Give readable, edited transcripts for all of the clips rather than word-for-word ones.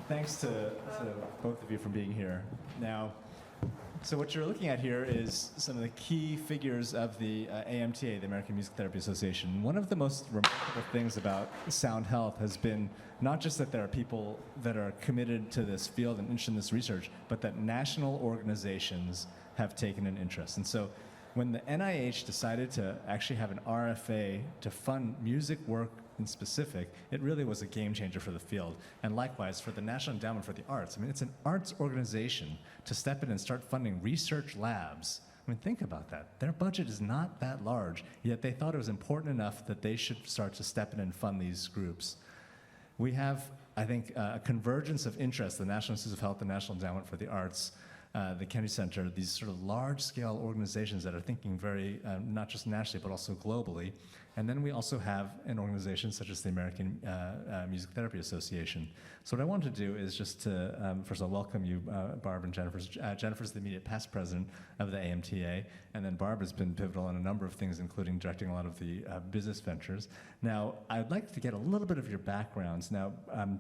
thanks to both of you for being here. Now, so what you're looking at here is some of the key figures of the AMTA, the American Music Therapy Association. One of the most remarkable things about sound health has been not just that there are people that are committed to this field and interested in this research, but that national organizations have taken an interest. And so when the NIH decided to actually have an RFA to fund music work in specific, it really was a game changer for the field. And likewise, for the National Endowment for the Arts. I mean, it's an arts organization to step in and start funding research labs. I mean, think about that. Their budget is not that large, yet they thought it was important enough that they should start to step in and fund these groups. We have, I think, a convergence of interest, the National Institutes of Health, the National Endowment for the Arts, the Kennedy Center, these sort of large-scale organizations that are thinking very, not just nationally, but also globally. And then we also have an organization such as the American Music Therapy Association. So what I want to do is just to, first of all, welcome you, Barb and Jennifer. Jennifer's the immediate past president of the AMTA, and then Barb has been pivotal in a number of things, including directing a lot of the business ventures. Now, I'd like to get a little bit of your backgrounds. Now,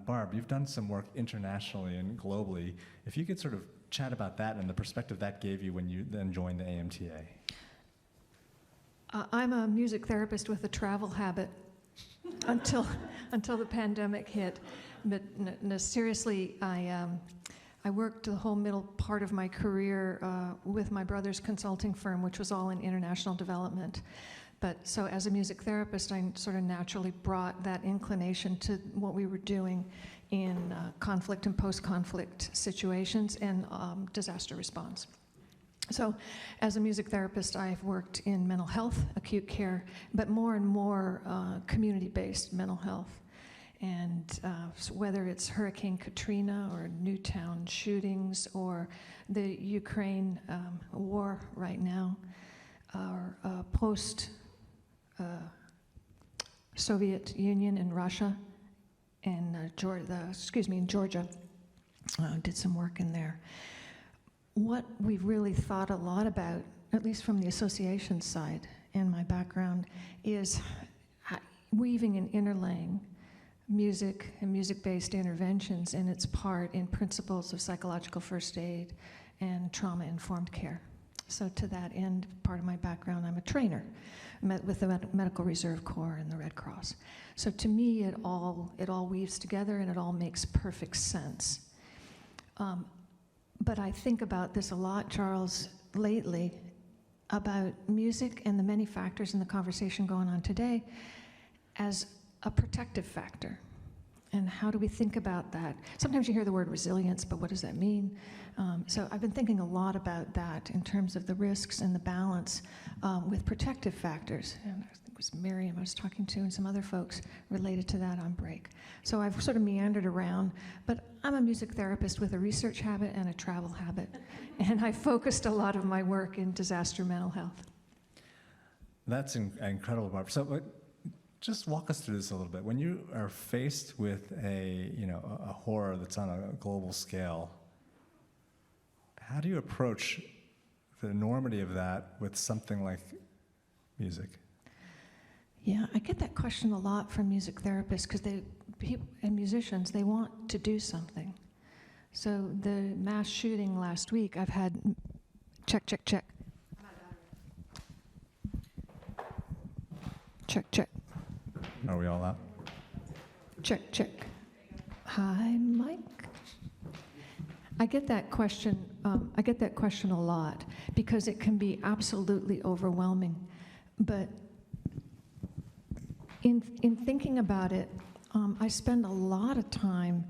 Barb, you've done some work internationally and globally. If you could sort of chat about that and the perspective that gave you when you then joined the AMTA. I'm a music therapist with a travel habit until the pandemic hit. But no, seriously, I worked the whole middle part of my career with my brother's consulting firm, which was all in international development. But so as a music therapist, I sort of naturally brought that inclination to what we were doing in conflict and post-conflict situations and disaster response. So as a music therapist, I've worked in mental health, acute care, but more and more community-based mental health. And so whether it's Hurricane Katrina or Newtown shootings or the Ukraine war right now, or post-Soviet Union and Russia, and in Georgia, did some work in there. What we've really thought a lot about, at least from the association side and my background, is weaving and interlaying music and music-based interventions in its part in principles of psychological first aid and trauma-informed care. So to that end, part of my background, I'm a trainer with the Medical Reserve Corps and the Red Cross. So to me, it all weaves together and it all makes perfect sense. But I think about this a lot, Charles, lately, about music and the many factors in the conversation going on today as a protective factor. And how do we think about that? Sometimes you hear the word resilience, but what does that mean? So I've been thinking a lot about that in terms of the risks and the balance with protective factors. And I think it was Miriam I was talking to and some other folks related to that on break. So I've sort of meandered around, but I'm a music therapist with a research habit and a travel habit. And I focused a lot of my work in disaster mental health. That's incredible, Barb. So just walk us through this a little bit. When you are faced with a horror that's on a global scale, how do you approach the enormity of that with something like music? Yeah, I get that question a lot from music therapists because and musicians, they want to do something. So the mass shooting last week, I've had check. Check. Are we all out? Check. Hi, Mike. I get that question. I get that question a lot because it can be absolutely overwhelming. But in thinking about it, I spend a lot of time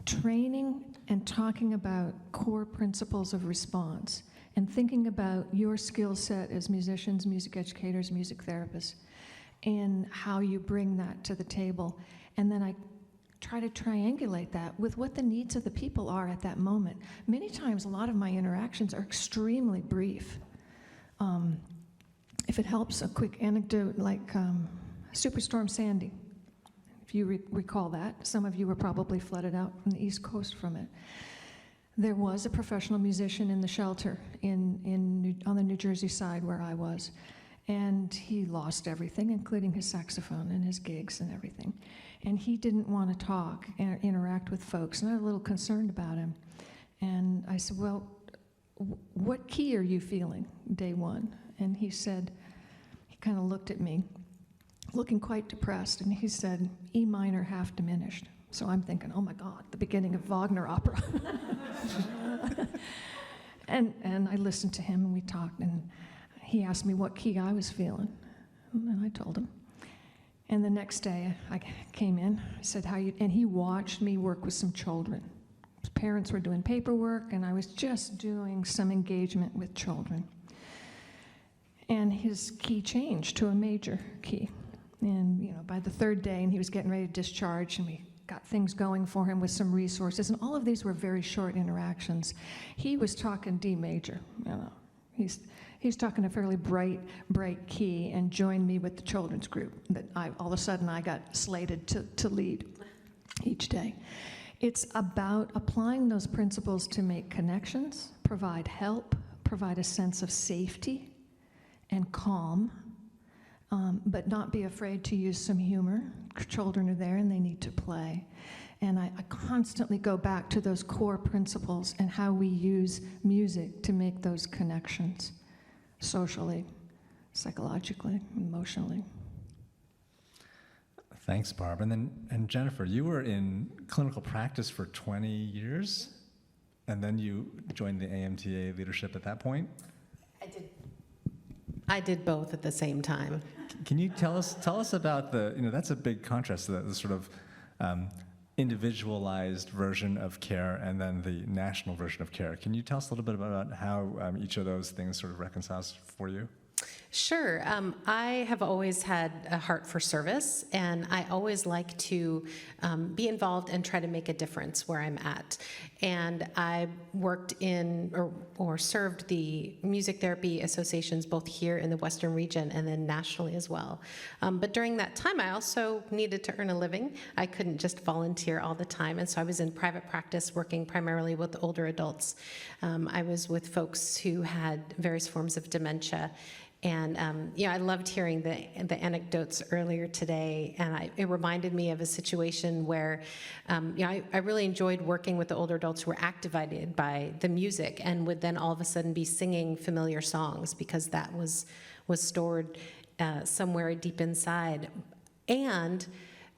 training and talking about core principles of response and thinking about your skill set as musicians, music educators, music therapists, and how you bring that to the table. And then I try to triangulate that with what the needs of the people are at that moment. Many times, a lot of my interactions are extremely brief. If it helps, a quick anecdote like Superstorm Sandy. If you recall that, some of you were probably flooded out from the East Coast from it. There was a professional musician in the shelter on the New Jersey side where I was, and he lost everything, including his saxophone and his gigs and everything. and he didn't want to talk and interact with folks, and I was a little concerned about him. And I said, well, what key are you feeling day one? And he said, he kind of looked at me, looking quite depressed, and he said, E minor half diminished. So I'm thinking, oh my God, the beginning of Wagner opera. And I listened to him, and we talked, and he asked me what key I was feeling, and I told him. And the next day, I came in, I said, how you, and he watched me work with some children. His parents were doing paperwork, and I was just doing some engagement with children. And his key changed to a major key. And, you know, by the third day, and he was getting ready to discharge, and we got things going for him with some resources, and all of these were very short interactions. He was talking D major, you know. He's talking a fairly bright key, and joined me with the children's group that all of a sudden I got slated to lead each day. It's about applying those principles to make connections, provide help, provide a sense of safety and calm, but not be afraid to use some humor. Children are there and they need to play. And I constantly go back to those core principles and how we use music to make those connections socially, psychologically, emotionally. Thanks, Barb. And Jennifer, you were in clinical practice for 20 years, and then you joined the AMTA leadership at that point? I did both at the same time. Can you tell us about that's a big contrast to the sort of individualized version of care and then the national version of care. Can you tell us a little bit about how each of those things sort of reconciles for you? Sure. I have always had a heart for service, and I always like to be involved and try to make a difference where I'm at. And I worked in or served the music therapy associations both here in the Western region and then nationally as well. But during that time, I also needed to earn a living. I couldn't just volunteer all the time, and so I was in private practice working primarily with older adults. I was with folks who had various forms of dementia. And I loved hearing the anecdotes earlier today, and it reminded me of a situation where I really enjoyed working with the older adults who were activated by the music and would then all of a sudden be singing familiar songs because that was stored somewhere deep inside. And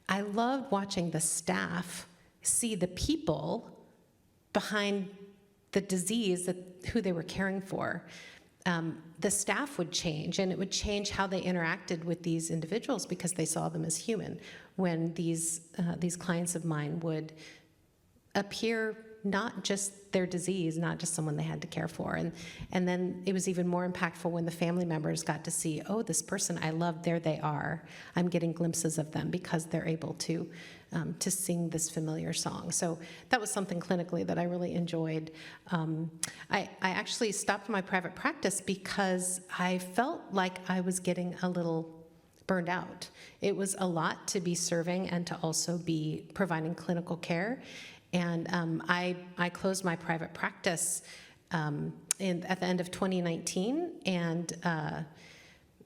I loved watching the staff see the people behind the disease who they were caring for. The staff would change, and it would change how they interacted with these individuals because they saw them as human. When these clients of mine would appear not just their disease, not just someone they had to care for, and then it was even more impactful when the family members got to see, oh, this person I love, there they are. I'm getting glimpses of them because they're able to sing this familiar song. So that was something clinically that I really enjoyed. I actually stopped my private practice because I felt like I was getting a little burned out. It was a lot to be serving and to also be providing clinical care. And I closed my private practice at the end of 2019, and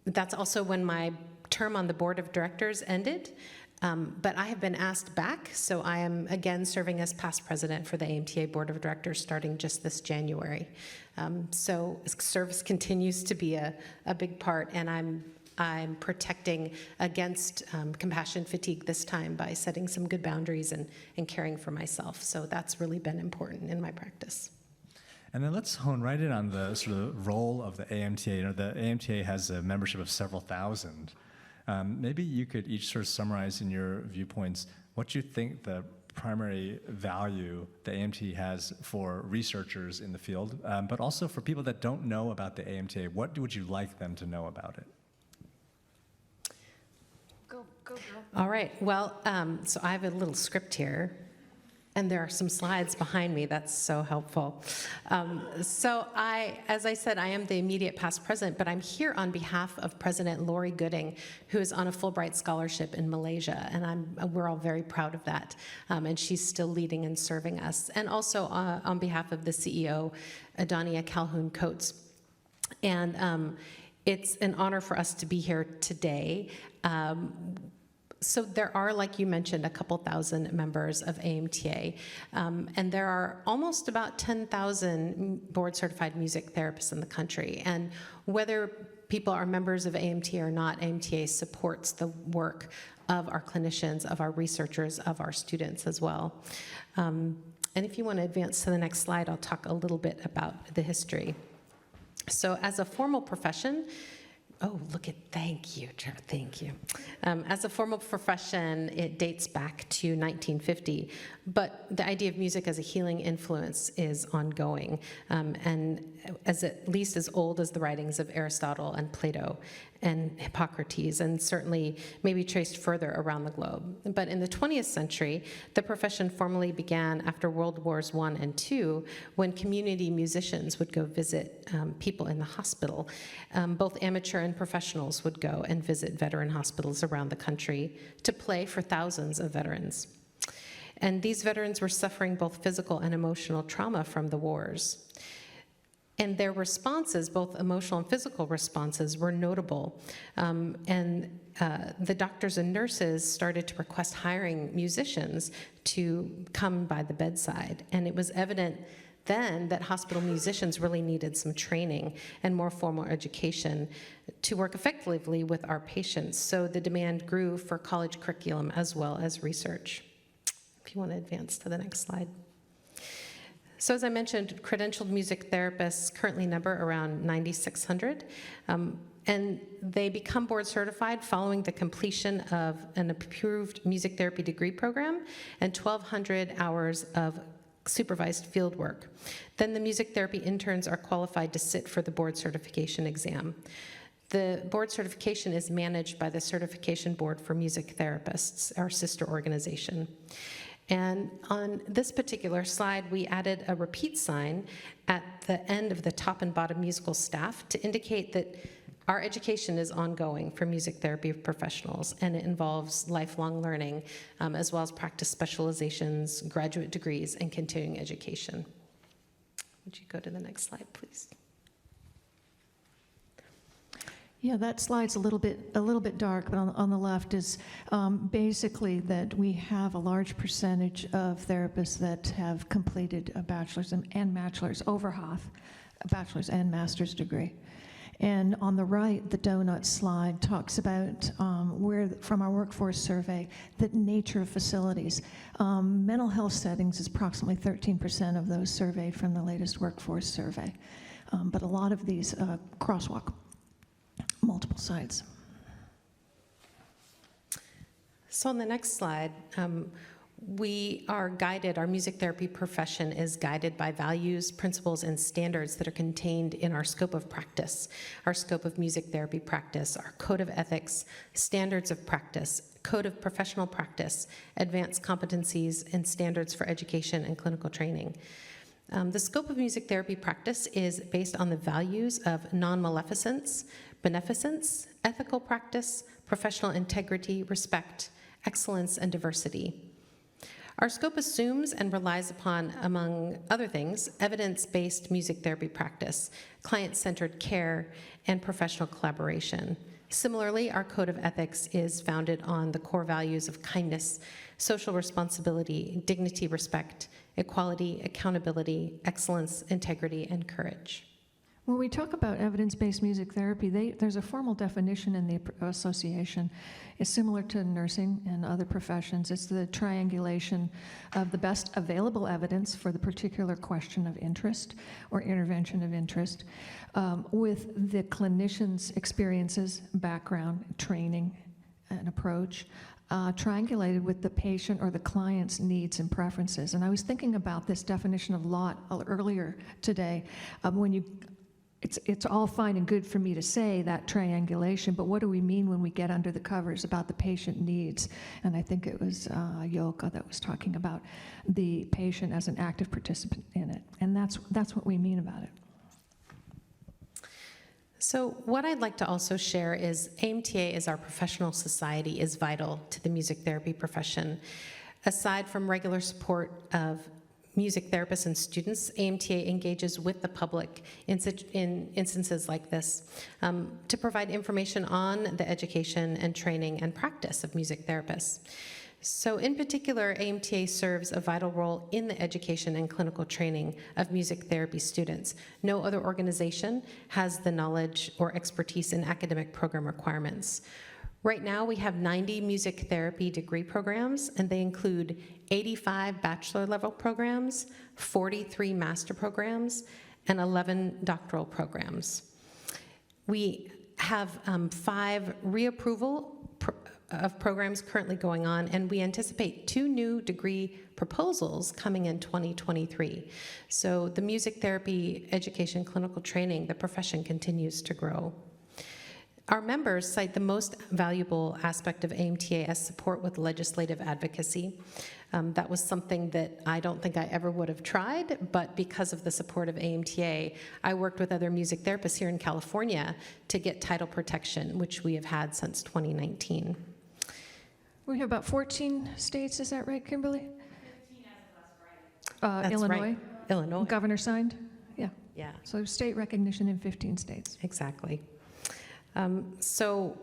that's also when my term on the board of directors ended. But I have been asked back, so I am again serving as past president for the AMTA Board of Directors starting just this January. So service continues to be a big part, and I'm protecting against compassion fatigue this time by setting some good boundaries and caring for myself. So that's really been important in my practice. And then let's hone right in on the sort of role of the AMTA. You know, the AMTA has a membership of several thousand. Maybe you could each sort of summarize in your viewpoints what you think the primary value the AMTA has for researchers in the field, but also for people that don't know about the AMTA. What would you like them to know about it? Go, girl. All right. Well, so I have a little script here, and there are some slides behind me. That's so helpful. So as I said, I am the immediate past president, but I'm here on behalf of President Lori Gooding, who is on a Fulbright scholarship in Malaysia, and we're all very proud of that. And she's still leading and serving us. And also on behalf of the CEO, Adania Calhoun-Coates. And it's an honor for us to be here today. So there are, like you mentioned, a couple thousand members of AMTA, and there are almost about 10,000 board-certified music therapists in the country. And whether people are members of AMTA or not, AMTA supports the work of our clinicians, of our researchers, of our students as well. And if you want to advance to the next slide, I'll talk a little bit about the history. So as a formal profession, thank you, Jared, thank you. As a formal profession, it dates back to 1950, but the idea of music as a healing influence is ongoing, and at least as old as the writings of Aristotle and Plato and Hippocrates, and certainly maybe traced further around the globe. But in the 20th century, the profession formally began after World Wars I and II, when community musicians would go visit people in the hospital. Both amateur and professionals would go and visit veteran hospitals around the country to play for thousands of veterans. And these veterans were suffering both physical and emotional trauma from the wars. And their responses, both emotional and physical responses, were notable. The doctors and nurses started to request hiring musicians to come by the bedside. And it was evident then that hospital musicians really needed some training and more formal education to work effectively with our patients. So the demand grew for college curriculum as well as research. If you want to advance to the next slide. So as I mentioned, credentialed music therapists currently number around 9,600, and they become board certified following the completion of an approved music therapy degree program and 1,200 hours of supervised field work. Then the music therapy interns are qualified to sit for the board certification exam. The board certification is managed by the Certification Board for Music Therapists, our sister organization. And on this particular slide, we added a repeat sign at the end of the top and bottom musical staff to indicate that our education is ongoing for music therapy professionals, and it involves lifelong learning, as well as practice specializations, graduate degrees, and continuing education. Would you go to the next slide, please? Yeah, that slide's a little bit dark, but on the left is basically that we have a large percentage of therapists that have completed a bachelor's and bachelor's, over half, a bachelor's and master's degree. And on the right, the donut slide talks about where, from our workforce survey, the nature of facilities. Mental health settings is approximately 13% of those surveyed from the latest workforce survey. But a lot of these crosswalk multiple sites. So on the next slide, we are guided, our music therapy profession is guided by values, principles, and standards that are contained in our scope of practice, our scope of music therapy practice, our code of ethics, standards of practice, code of professional practice, advanced competencies, and standards for education and clinical training. The scope of music therapy practice is based on the values of non-maleficence, beneficence, ethical practice, professional integrity, respect, excellence, and diversity. Our scope assumes and relies upon, among other things, evidence-based music therapy practice, client-centered care, and professional collaboration. Similarly, our code of ethics is founded on the core values of kindness, social responsibility, dignity, respect, equality, accountability, excellence, integrity, and courage. When we talk about evidence-based music therapy, there's a formal definition in the association. It's similar to nursing and other professions. It's the triangulation of the best available evidence for the particular question of interest or intervention of interest with the clinician's experiences, background, training, and approach, triangulated with the patient or the client's needs and preferences. And I was thinking about this definition of lot earlier today. It's all fine and good for me to say that triangulation, but what do we mean when we get under the covers about the patient needs? And I think it was Yoka that was talking about the patient as an active participant in it. And that's what we mean about it. So what I'd like to also share is AMTA as our professional society is vital to the music therapy profession. Aside from regular support of music therapists and students, AMTA engages with the public in instances like this to provide information on the education and training and practice of music therapists. So in particular, AMTA serves a vital role in the education and clinical training of music therapy students. No other organization has the knowledge or expertise in academic program requirements. Right now, we have 90 music therapy degree programs, and they include 85 bachelor level programs, 43 master programs, and 11 doctoral programs. We have 5 reapproval of programs currently going on, and we anticipate 2 new degree proposals coming in 2023. So the music therapy education clinical training, the profession continues to grow. Our members cite the most valuable aspect of AMTA as support with legislative advocacy. That was something that I don't think I ever would have tried, but because of the support of AMTA, I worked with other music therapists here in California to get title protection, which we have had since 2019. We have about 14 states, is that right, Kimberly? 15 as of last Friday. That's Illinois? right. Illinois. Governor signed? Yeah. Yeah, So state recognition in 15 states. exactly. So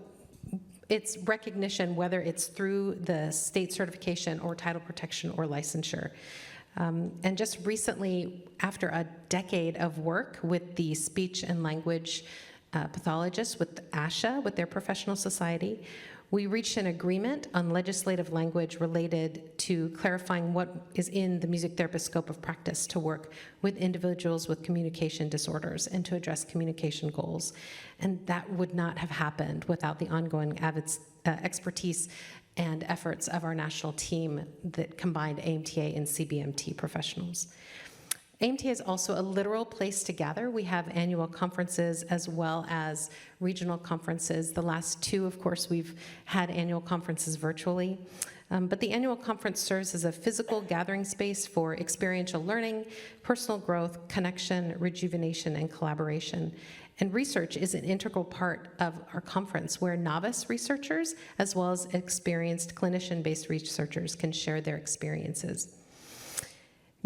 it's recognition, whether it's through the state certification or title protection or licensure. And just recently, after a decade of work with the speech and language pathologists with ASHA, with their professional society, we reached an agreement on legislative language related to clarifying what is in the music therapist scope of practice to work with individuals with communication disorders and to address communication goals. And that would not have happened without the ongoing expertise and efforts of our national team that combined AMTA and CBMT professionals. AMTA is also a literal place to gather. We have annual conferences as well as regional conferences. The last 2, of course, we've had annual conferences virtually. But the annual conference serves as a physical gathering space for experiential learning, personal growth, connection, rejuvenation, and collaboration. And research is an integral part of our conference, where novice researchers as well as experienced clinician-based researchers can share their experiences.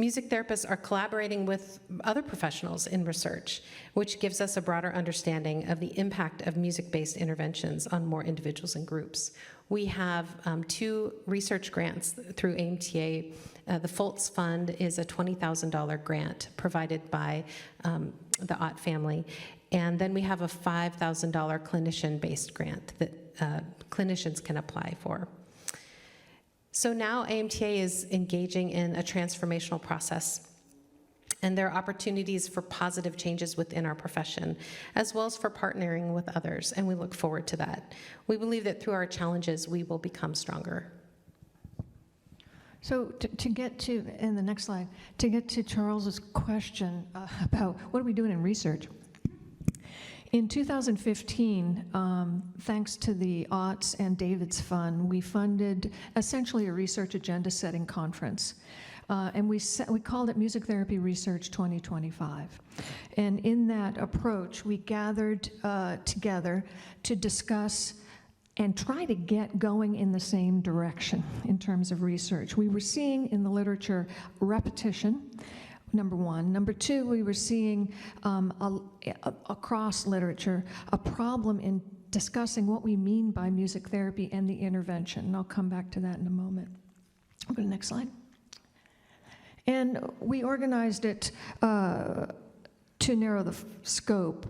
Music therapists are collaborating with other professionals in research, which gives us a broader understanding of the impact of music-based interventions on more individuals and groups. We have 2 research grants through AMTA. The Foltz Fund is a $20,000 grant provided by the Ott family. And then we have a $5,000 clinician-based grant that clinicians can apply for. So now AMTA is engaging in a transformational process, and there are opportunities for positive changes within our profession, as well as for partnering with others, and we look forward to that. We believe that through our challenges, we will become stronger. So to get to, in the next slide, to get to Charles's question about what are we doing in research. In 2015, thanks to the Otts and David's Fund, we funded essentially a research agenda setting conference. And we called it Music Therapy Research 2025. And in that approach, we gathered together to discuss and try to get going in the same direction in terms of research. We were seeing in the literature repetition, number 1. Number 2, we were seeing across literature a problem in discussing what we mean by music therapy and the intervention. And I'll come back to that in a moment. Go to the next slide. And we organized it to narrow the scope,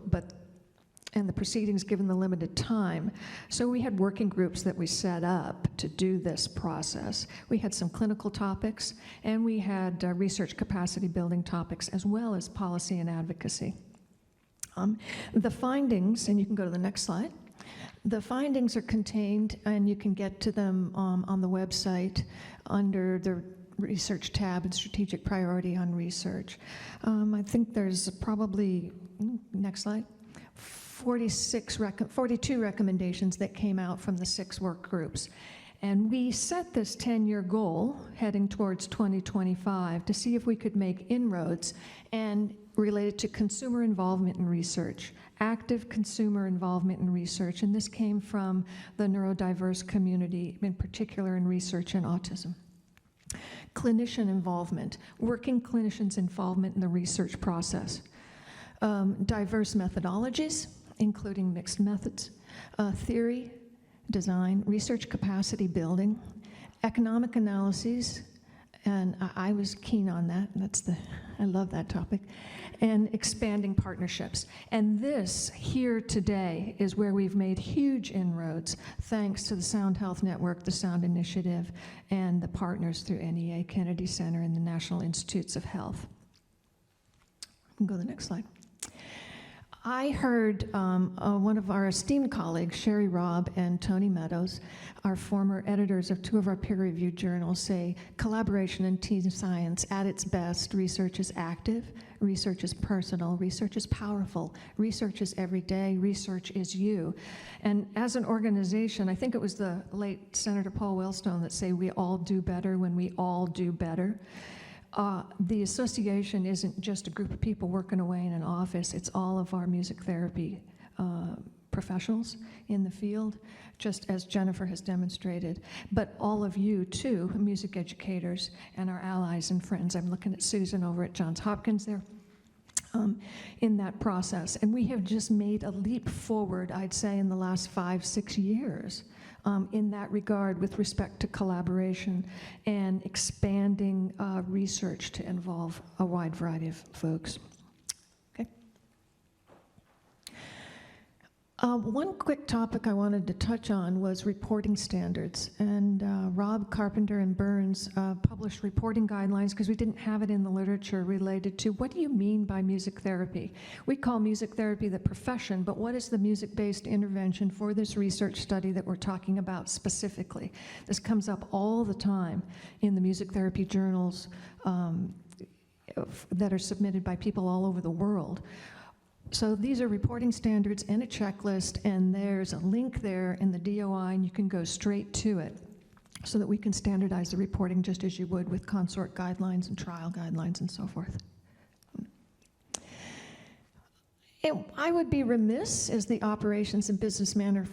and the proceedings given the limited time. So we had working groups that we set up to do this process. We had some clinical topics, and we had research capacity building topics, as well as policy and advocacy. The findings, and you can go to the next slide, the findings are contained, and you can get to them on the website under the research tab and strategic priority on research. I think there's probably, next slide, 42 recommendations that came out from the 6 work groups. And we set this 10-year goal heading towards 2025 to see if we could make inroads and related to consumer involvement in research, active consumer involvement in research. And this came from the neurodiverse community, in particular in research and autism. clinician involvement, working clinicians' involvement in the research process, diverse methodologies, including mixed methods, theory, design, research capacity building, economic analyses, and I was keen on that. I love that topic. And expanding partnerships. And this here today is where we've made huge inroads thanks to the Sound Health Network, the Sound Initiative, and the partners through NEA, Kennedy Center, and the National Institutes of Health. You can go to the next slide. I heard one of our esteemed colleagues, Sherry Robb and Tony Meadows, our former editors of 2 of our peer-reviewed journals, say collaboration in team science at its best. Research is active, research is personal, research is powerful, research is everyday, research is you. And as an organization, I think it was the late Senator Paul Wellstone that say we all do better when we all do better. The association isn't just a group of people working away in an office, it's all of our music therapy professionals in the field, just as Jennifer has demonstrated, but all of you too, music educators and our allies and friends. I'm looking at Susan over at Johns Hopkins there. In that process. And we have just made a leap forward, I'd say, in the last 5-6 years in that regard with respect to collaboration and expanding research to involve a wide variety of folks. Okay. One quick topic I wanted to touch on was reporting standards. And Rob Carpenter and Burns published reporting guidelines because we didn't have it in the literature related to what do you mean by music therapy? We call music therapy the profession, but what is the music-based intervention for this research study that we're talking about specifically? This comes up all the time in the music therapy journals that are submitted by people all over the world. So these are reporting standards and a checklist, and there's a link there in the DOI, and you can go straight to it so that we can standardize the reporting just as you would with consort guidelines and trial guidelines and so forth. I would be remiss as the operations and business manager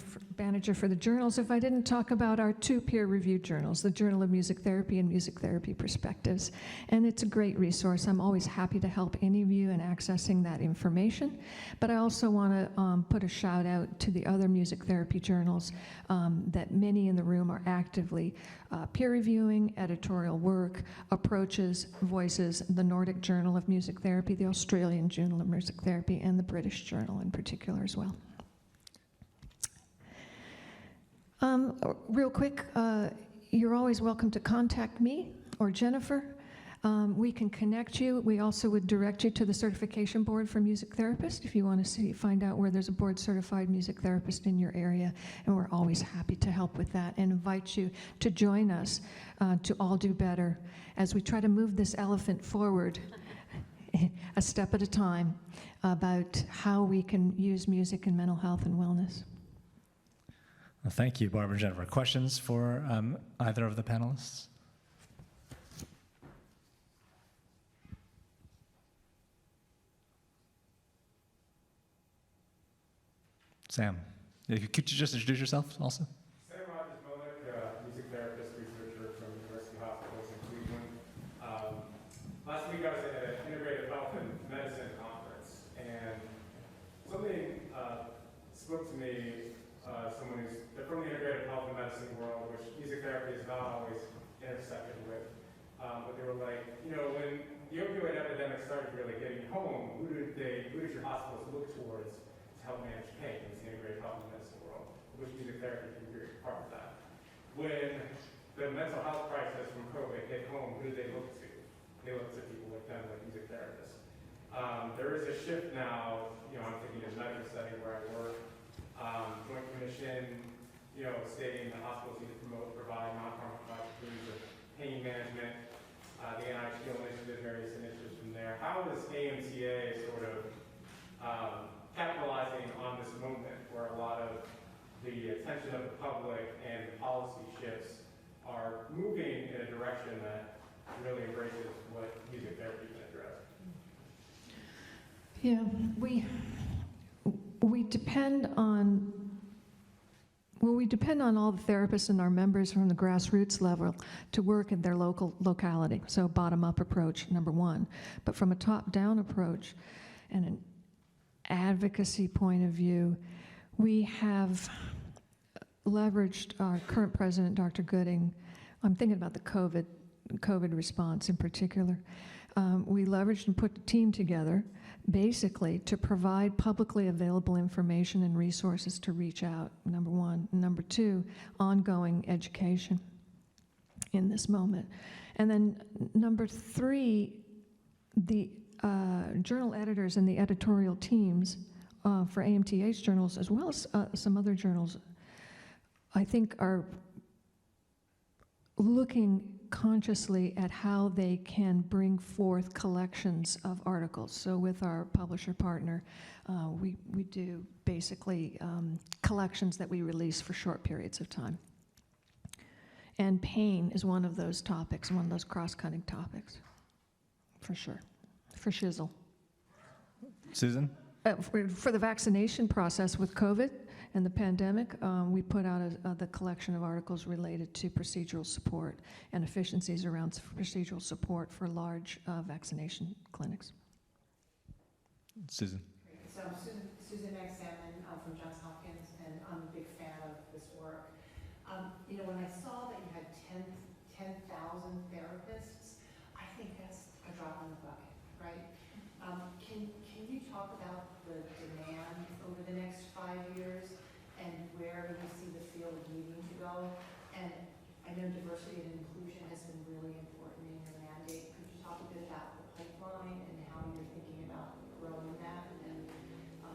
for the journals if I didn't talk about our 2 peer-reviewed journals, the Journal of Music Therapy and Music Therapy Perspectives. And it's a great resource. I'm always happy to help any of you in accessing that information. But I also want to put a shout out to the other music therapy journals that many in the room are actively peer reviewing, editorial work, approaches, voices, the Nordic Journal of Music Therapy, the Australian Journal of Music Therapy, and the British Journal in particular as well. Real quick, you're always welcome to contact me or Jennifer. We can connect you. We also would direct you to the certification board for music therapists if you want to find out where there's a board certified music therapist in your area, and we're always happy to help with that and invite you to join us to all do better as we try to move this elephant forward a step at a time about how we can use music in mental health and wellness. Well, thank you, Barbara and Jennifer. Questions for either of the panelists? Sam, could you just introduce yourself also? Sam Rogers-Molick, music therapist, researcher from University Hospitals in Cleveland. Last week I was at an integrative health and medicine conference, and something spoke to me, someone who's from the integrative health and medicine world, which music therapy is not always intersected with. But they were like, when the opioid epidemic started really hitting home, who did your hospitals look towards to help manage pain? It's the integrative health and medicine world, which music therapy can be a part of that. When the mental health crisis from COVID hit home, who did they look to? They looked to people like them, like music therapists. There is a shift now, I'm thinking of the medical setting where I work, Joint Commission, stating that hospitals need to provide non-pharmacological means of pain management, the NIH initiative, various initiatives from there. How is AMTA sort of capitalizing on this moment where a lot of the attention of the public and the policy shifts are moving in a direction that really embraces what music therapy can address? Yeah, we depend on Well, we depend on all the therapists and our members from the grassroots level to work in their locality. So bottom-up approach, number one. But from a top-down approach and an advocacy point of view, we have leveraged our current president, Dr. Gooding. I'm thinking about the COVID response in particular. We leveraged and put a team together basically to provide publicly available information and resources to reach out, number one. Number two, ongoing education in this moment. And then number three, the journal editors and the editorial teams for AMTA's journals, as well as some other journals, I think are looking consciously at how they can bring forth collections of articles. So with our publisher partner, we do basically collections that we release for short periods of time. And pain is one of those topics, one of those cross-cutting topics, for sure, for shizzle. Susan? For the vaccination process with COVID and the pandemic, we put out the collection of articles related to procedural support and efficiencies around procedural support for large vaccination clinics. Susan? So I'm Susan Max-Salmon from Johns Hopkins, and I'm a big fan of this work. You know, when I saw that you had 10,000 therapists, I think that's a drop in the bucket, right? Can you talk about the demand over the next 5 years and where you see the field needing to go? And I know diversity and inclusion has been really important in your mandate. Could you talk a bit about the pipeline and how you're thinking about growing that? And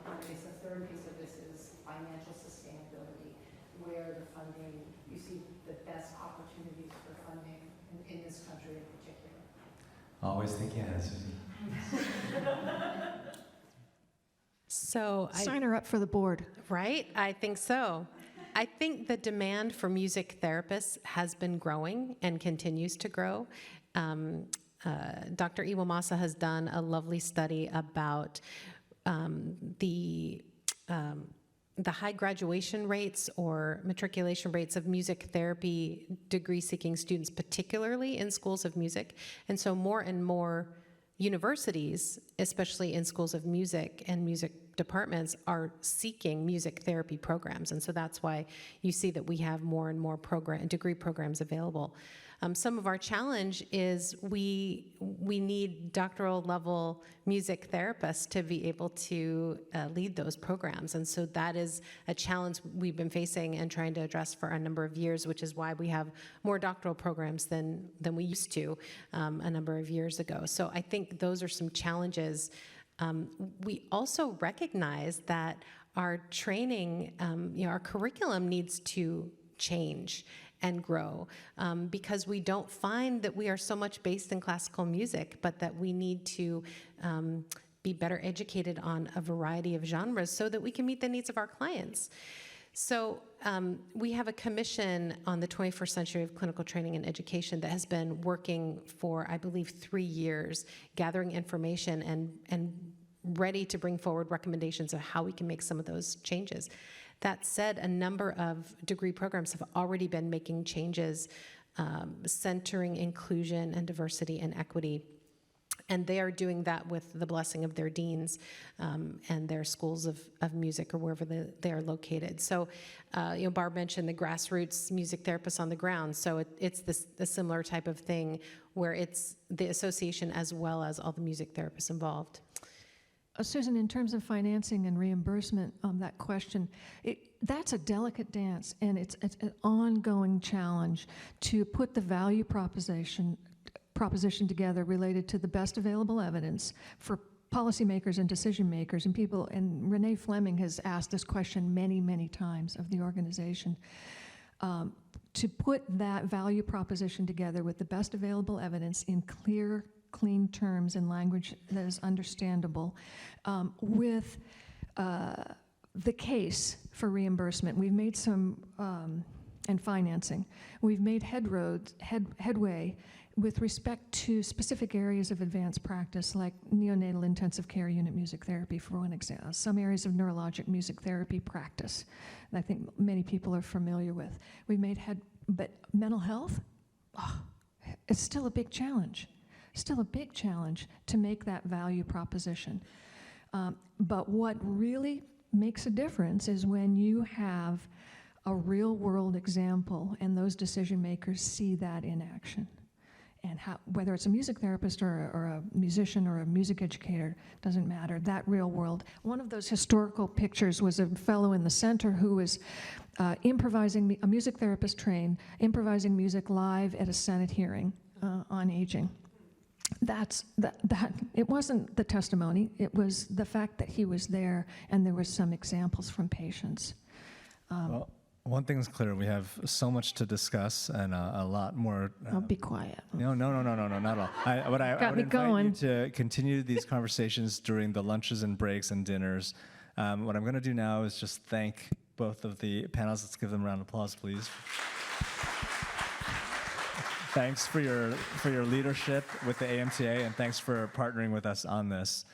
I guess the third piece of this is financial sustainability, where the funding, you see the best opportunities for funding in this country in particular. Always think ahead, Susan. So Sign her up for the board. Right? I think so. I think the demand for music therapists has been growing and continues to grow. Dr. Iwamasa has done a lovely study about the high graduation rates or matriculation rates of music therapy degree-seeking students, particularly in schools of music. And so more and more universities, especially in schools of music and music departments, are seeking music therapy programs. And so that's why you see that we have more and more degree programs available. Some of our challenge is we need doctoral level music therapists to be able to lead those programs. And so that is a challenge we've been facing and trying to address for a number of years, which is why we have more doctoral programs than we used to a number of years ago. So I think those are some challenges. We also recognize that our training, our curriculum needs to change and grow because we don't find that we are so much based in classical music, but that we need to be better educated on a variety of genres so that we can meet the needs of our clients. So we have a commission on the 21st century of clinical training and education that has been working for, I believe, 3 years, gathering information and ready to bring forward recommendations of how we can make some of those changes. That said, a number of degree programs have already been making changes, centering inclusion and diversity and equity. And they are doing that with the blessing of their deans and their schools of music or wherever they are located. So, Barb mentioned the grassroots music therapists on the ground. So it's a similar type of thing where it's the association as well as all the music therapists involved. Susan, in terms of financing and reimbursement, that question, that's a delicate dance, and it's an ongoing challenge to put the value proposition together related to the best available evidence for policymakers and decision makers and people. And Renee Fleming has asked this question many, many times of the organization. To put that value proposition together with the best available evidence in clear, clean terms and language that is understandable, with the case for reimbursement. We've made some, and financing. We've made headway with respect to specific areas of advanced practice, like neonatal intensive care unit music therapy, for one example, some areas of neurologic music therapy practice that I think many people are familiar with. We've made but mental health, it's still a big challenge. Still a big challenge to make that value proposition. But what really makes a difference is when you have a real world example and those decision makers see that in action. And whether it's a music therapist or a musician or a music educator, doesn't matter, that real world. One of those historical pictures was a fellow in the center who was improvising, a music therapist trained, improvising music live at a Senate hearing on aging. It wasn't the testimony, it was the fact that he was there and there were some examples from patients. Well, one thing's clear, we have so much to discuss and a lot more. I'll be quiet. No, not at all. I would invite you to continue these conversations during the lunches and breaks and dinners. What I'm going to do now is just thank both of the panels. Let's give them a round of applause, please. Thanks for your leadership with the AMTA, and thanks for partnering with us on this.